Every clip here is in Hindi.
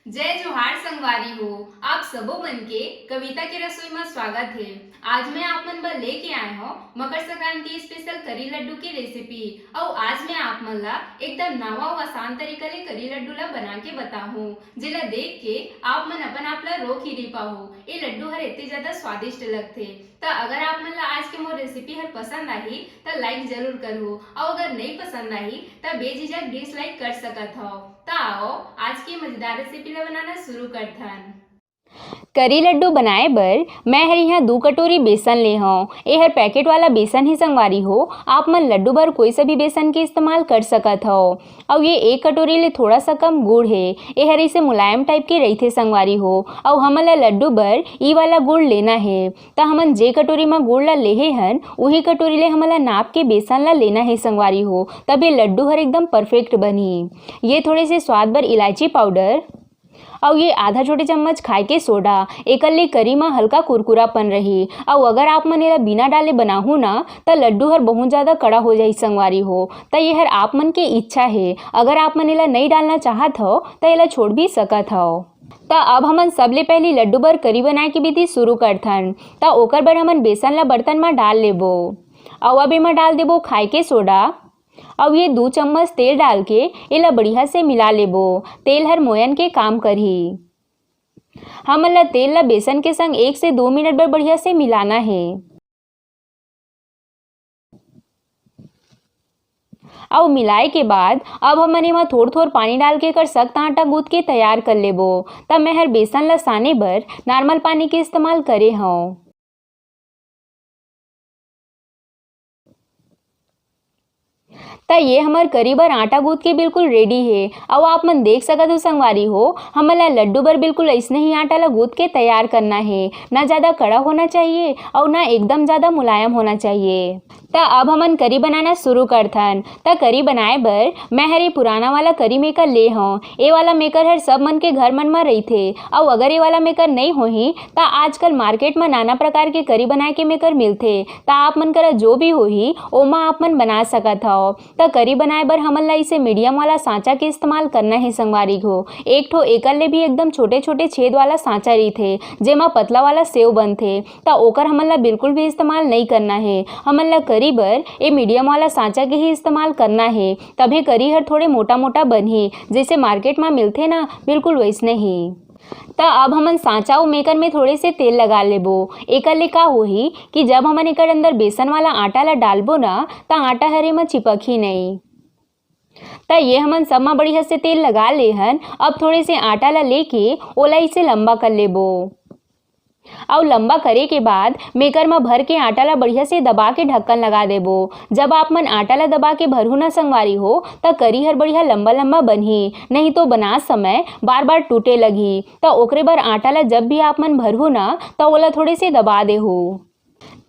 जय जोहार संगवारी हो। आप सबो मन के कविता के रसोई में स्वागत है। आज मैं आप मन बर लेके आए हूँ मकर संक्रांति स्पेशल करी लड्डू की रेसिपी। और आज मैं आप मन ला एकदम नवा और आसान तरीका ले करी लड्डू ला बना के बताहूँ, जेला देख के आप मन अपन आप ला रोक ही नहीं पाहू। ये लड्डू हर इतने ज्यादा स्वादिष्ट लगते। तो अगर आप मन ला आज के मोर रेसिपी हर पसंद आई तो लाइक जरूर करो, और अगर नहीं पसंद आई तो बेझिझक डिसलाइक कर सकत हो। तो आओ आज की मजेदार रेसिपी ला बनाना शुरू करथन। करी लड्डू बनाए बर मैं हर यहाँ 2 कटोरी बेसन ले हूँ। ये हर पैकेट वाला बेसन ही संगवारी हो। आप मन लड्डू बर कोई सा भी बेसन के इस्तेमाल कर सकत हो। और ये 1 कटोरी ले थोड़ा सा कम गुड़ है। ये हर इसे मुलायम टाइप के रही थे संगवारी हो। और हमन ला लड्डू बर ई वाला गुड़ लेना है। तो हमन जे कटोरी में गुड़ ला लेहे हन वही कटोरी ले हमन ला नाप के बेसन ला लेना है संगवारी हो। तब ये लड्डू हर एकदम परफेक्ट बनी। ये थोड़े से स्वाद बर इलायची पाउडर और ये आधा छोटे चम्मच खाए के सोडा एक ले करी में हल्का कुरकुरापन रही। और अगर आप मन एला बिना डाले बनाहू ना तो लड्डू हर बहुत ज़्यादा कड़ा हो जाए संगवारी हो। तो ये हर आप मन के इच्छा है। अगर आप मन एला नहीं डालना चाहत हो तो एला छोड़ भी सकत हो। तो अब हमन सबले पहले लड्डू बर करी बनाए की विधि शुरू करथन। तो ओकर बर हमन बेसन ला बर्तन में डाल लेबो। और अब एमा डाल देबो खाए के सोडा। अब ये 2 चम्मच तेल डाल के एला बढ़िया से मिला लेबो। तेल हर मोयन के काम करही। हमन ला तेल ला बेसन के संग 1 से 2 मिनट बर बढ़िया से मिलाना है। और मिलाए के बाद अब हमन एमा थोड़ पानी डाल के कर सख्त आटा गूंथ के तैयार कर लेबो। तब मैं हर बेसन ला साने बर नॉर्मल पानी के इस्तेमाल करे हूँ। तो ये हमार करी बर आटा गूंथ के बिल्कुल रेडी है। और आप मन देख सकत हो संगवारी हो हमन ला लड्डू बर बिल्कुल ऐसने ही आटा ला गूंथ के तैयार करना है। ना ज़्यादा कड़ा होना चाहिए और ना एकदम ज़्यादा मुलायम होना चाहिए। तो अब हमन करी बनाना शुरू करथन। तो करी बनाए बर मैं हर ये पुराना वाला करी मेकर ले हूँ। ये वाला मेकर हर सब मन के घर मन में रही थे। और अगर ये वाला मेकर नहीं होही तो आजकल मार्केट में नाना प्रकार के करी बनाए के मेकर मिलते। तो आप मन करा जो भी होही ओमा आप मन बना सकत हो। तो करी बनाए बर हमन ला इसे मीडियम वाला सांचा के इस्तेमाल करना है संगवारी हो। एक ठो एकर ले भी एकदम छोटे छोटे छेद वाला सांचा रही थे जेमा पतला वाला सेव बनथे। तो ओकर हमन ला बिल्कुल भी इस्तेमाल नहीं करना है। हमन ला करी बर ये मीडियम वाला सांचा के ही इस्तेमाल करना है। तभी करी हर थोड़े मोटा मोटा बनही जैसे मार्केट में मिलते ना बिल्कुल वैसने ही। तो अब हमन सांचा और मेकर में थोड़े से तेल लगा लेबो। एकर ले का होही कि जब हमन एकर अंदर बेसन वाला आटा ला डालबो ना तो आटा हरे में चिपकी नहीं। तो ये हमन सब में बढ़िया से तेल लगा ले हन। अब थोड़े से आटा ला लेके ओला इसे लंबा कर लेबो। और लंबा करे के बाद मेकर में भर के आटा ला बढ़िया से दबा के ढक्कन लगा देबो। जब आप मन आटा ला दबा के भरू ना संगवारी हो तो करी हर बढ़िया लंबा लंबा बनही, नहीं तो बना समय बार बार टूटे लगी। तो ओकरे बर आटा ला जब भी आप मन भरू ना तो ओला थोड़े से दबा देहू।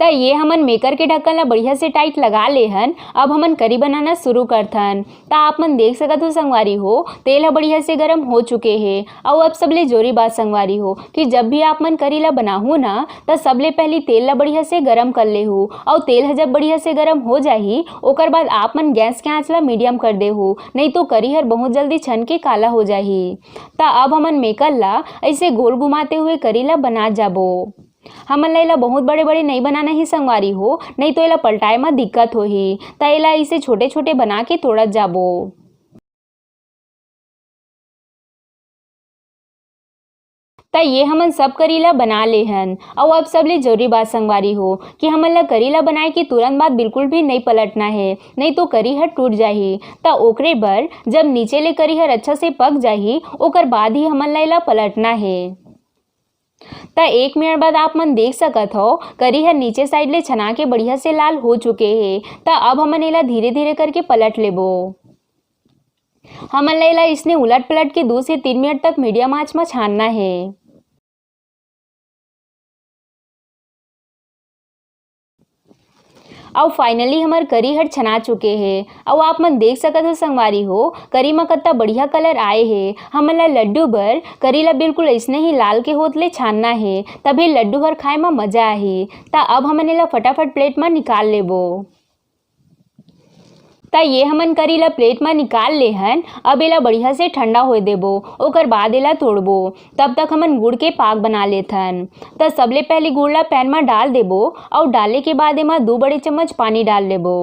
तो ये हमन मेकर के ढक्कन ला बढ़िया से टाइट लगा ले हन। अब हमन करी बनाना शुरू करथन। तो आप मन देख सकत हो संगवारी हो तेल बढ़िया से गर्म हो चुके हैं। और अब सबले जोरी बात संगवारी हो कि जब भी आप मन करी ला बनाहू ना तो सबले पहले तेल ला बढ़िया से गर्म कर लेहू। और तेल जब बढ़िया से गर्म हो जाही ओकर बाद आप मन गैस के आंच ला मीडियम कर देहू, नहीं तो करी हर बहुत जल्दी छन के काला हो जाही। तो अब हमन मेकर ला ऐसे गोल घुमाते हुए करी ला बना जाबो। हमन ला एला बहुत बड़े बड़े नहीं बनाना ही संगवारी हो, नहीं तो एला पलटाए में दिक्कत होही। तो एला इसे छोटे छोटे बना के तोड़त जाबो। तो ये हमन सब करीला बना ले हन। और अब सबले जरूरी बात संगवारी हो कि हमन ला करीला बनाए के तुरंत बाद बिल्कुल भी नहीं पलटना है, नहीं तो करी हर टूट जाही। तो ओकरे बर जब नीचे ले करी हर अच्छा से पक जाही ओकर बाद ही हमन ला एला पलटना है। तो 1 मिनट बाद आप मन देख सकत हो करी हर नीचे साइड ले छना के बढ़िया से लाल हो चुके हैं। तो अब हमन एला धीरे धीरे करके पलट लेबो। हमन ला एला इसने उलट पलट के 2 से 3 मिनट तक मीडियम आंच में छानना है। और फाइनली हमार करी हर छना चुके हैं। और आप मन देख सकत हो संगवारी हो करी में कत्ता बढ़िया कलर आए हैं। हमन ला लड्डू बर करी ला बिल्कुल ऐसने ही लाल के होत ले छानना है, तभी लड्डू हर खाए में मजा आही। तो अब हमन एला फटाफट प्लेट में निकाल लेबो। ता ये हमन करीला प्लेट में निकाल ले हन। अब एला बढ़िया से ठंडा होए देबो, ओकर बाद एला तोड़बो। तब तक हमन गुड़ के पाक बना लेथन। ता सबले पहले गुड़ ला पैन में डाल देबो और डाले के बाद एमा 2 बड़े चम्मच पानी डाल लेबो।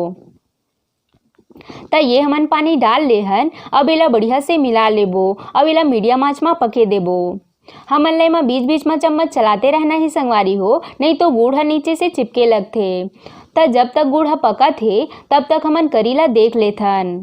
ता ये हमन पानी डाल ले हन। अब एला बढ़िया से मिला लेबो। अब एला मीडियम आंच में पके देबो। हमन ला एमा बीच बीच में चम्मच चलाते रहना ही संगवारी हो, नहीं तो गुड़ ह नीचे से चिपके लगथे। ता जब तक गुड़ ह पकत हे तब तक हमन करी ला देख लेथन।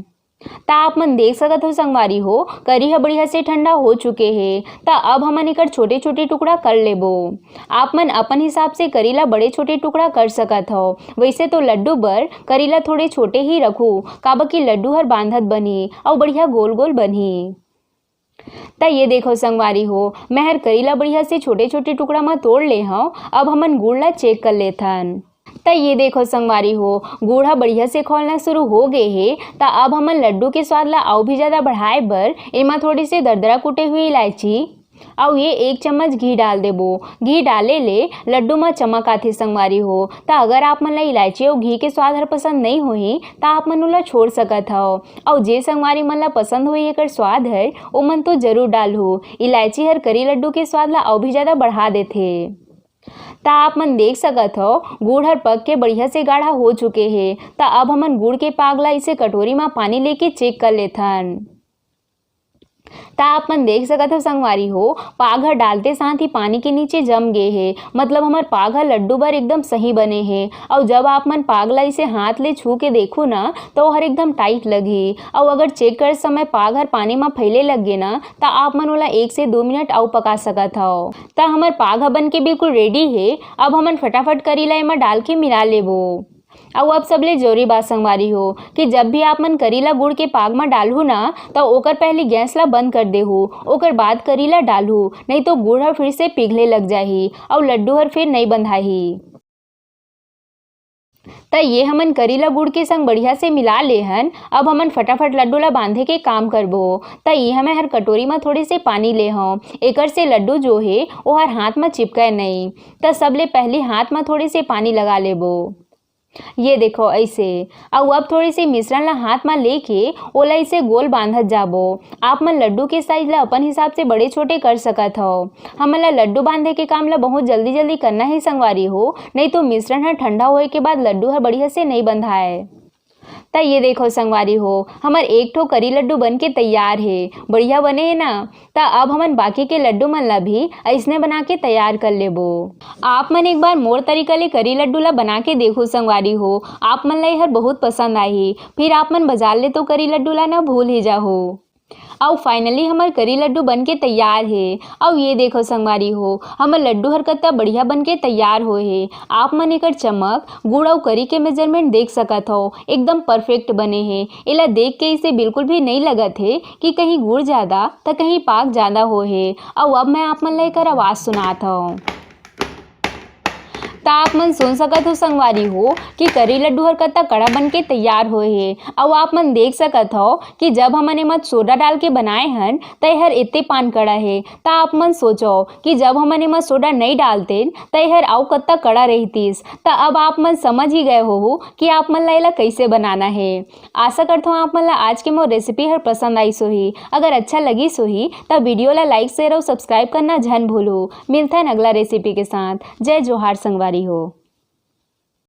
ता आप मन देख सकत हो संगवारी हो, करी ह बढ़िया से ठंडा हो चुके हे। ता अब हमन एकर छोटे छोटे टुकड़ा कर लेबो। आप मन अपन हिसाब से करी ला बड़े छोटे टुकड़ा कर सकत हो। वैसे तो लड्डू बर करी ला थोड़े छोटे ही रखू, काबर की लड्डू हर बांधत बनही और बढ़िया गोल गोल बनही। ता ये देखो संगवारी हो, मैं हर करी ला बढ़िया से छोटे छोटे टुकड़ा में तोड़ ले हूँ। अब हमन गुड़ ला चेक कर लेथन। ता ये देखो संगवारी हो, गुड़ ह बढ़िया से खौलना शुरू हो गए हे। ता अब हमन लड्डू के स्वाद ला और भी ज़्यादा बढ़ाए बर एमा थोड़ी से दरदरा कुटे हुई इलायची और ये 1 चम्मच घी डाल देबो। घी डाले ले लड्डू में चमक आथे संगवारी हो। ता अगर आप मन ला इलायची और घी के स्वाद हर पसंद नहीं होही ता आप मन ओला छोड़ सकत हो। और जे संगवारी मन ला पसंद होही एकर स्वाद है ओ मन तो जरूर डालहु। इलायची हर करी लड्डू के स्वाद ला और भी ज़्यादा बढ़ा देथे। ता आप मन देख सकत हो, गुड़ हर पक के बढ़िया से गाढ़ा हो चुके हे। ता अब हमन गुड़ के पाग ला इसे कटोरी में पानी लेके चेक कर लेथन। ता आप मन देख सकत हो संगवारी हो, पाग हर डालते साथ ही पानी के नीचे जम गए हे। मतलब हमार पाग हर लड्डू बर एकदम सही बने हे। और जब आप मन पाग ला इसे हाथ ले छू के देखो ना तो हर एकदम टाइट लगी। और अगर चेक कर समय पाग हर पानी में फैले लग गए ना ता आप मन ओला 1 से 2 मिनट और पका सकत हो। ता हमार पाग ह बन के बिल्कुल रेडी हे। अब हमन फटाफट करी ला एमा डाल के मिला लेबो। और अब सबले जरूरी बात संगवारी हो कि जब भी आप मन करीला गुड़ के पाग में डालहु ना तो ओकर पहले गैस ला बंद कर देहु, ओकर बाद करीला डालहु, नहीं तो गुड़ हर फिर से पिघले लग जाही और लड्डू हर फिर नहीं बंधाही। ता ये हमन करीला गुड़ के संग बढ़िया से मिला ले हन। अब हमन फटाफट लड्डू ला बांधे के काम करबो। ता ये हमें हर कटोरी में थोड़े से पानी ले हूँ, एकर से लड्डू जो है वो हर हाथ में चिपकाए नहीं। ता सबले पहले हाथ में थोड़े से पानी लगा लेबो। ये देखो ऐसे। और अब थोड़ी सी मिश्रण ला हाथ में लेके ओला इसे गोल बांधत जाबो। आप मन लड्डू के साइज ला अपन हिसाब से बड़े छोटे कर सकत हो। हमन ला लड्डू बांधे के काम ला बहुत जल्दी जल्दी करना ही संगवारी हो, नहीं तो मिश्रण हर ठंडा होए के बाद लड्डू हर बढ़िया से नहीं बंधाए। ता ये देखो संगवारी हो, हमार एक ठो करी लड्डू बन के तैयार है। बढ़िया बने है ना। ता अब हमन बाकी के लड्डू मन ला भी ऐसने बना के तैयार कर लेबो। आप मन एक बार मोर तरीका ले करी लड्डू ला बना के देखो संगवारी हो, आप मन ला हर बहुत पसंद आई। फिर आप मन बाजार ले तो करी लड्डू ला ना भूल ही जाओ। और फाइनली हमार करी लड्डू बन के तैयार है। और ये देखो संगवारी हो, हमार लड्डू हर कत्ता बढ़िया बन के तैयार हो है। आप मन एकर चमक, गुड़ और करी के मेजरमेंट देख सकत हो, एकदम परफेक्ट बने हैं। एला देख के इसे बिल्कुल भी नहीं लगत है कि कहीं गुड़ ज़्यादा तो कहीं पाक ज़्यादा हो है। और अब मैं आप मन ला एकर आवाज़ सुनात हूँ। ता आप मन सुन सकत हो संगवारी हो कि करी लड्डू हर कत्ता कड़ा बन के तैयार होए हे। और आप मन देख सकत हो कि जब हमन एमा सोडा डाल के बनाए हन त हर इतने पान कड़ा है। ता आप मन सोचो कि जब हमन एमा सोडा नहीं डालते त हर आउ कत्ता कड़ा रहतीस। ता अब आप मन समझ ही गए हो कि आप मन ला एला कैसे बनाना है। आशा करता हूँ आप मन ला आज के मोर रेसिपी हर पसंद आई सोही। अगर अच्छा लगी सोही तब वीडियो ला लाइक शेयर और सब्सक्राइब करना झन भूलो। मिलता है अगला रेसिपी के साथ। जय जोहार संगवारी हो।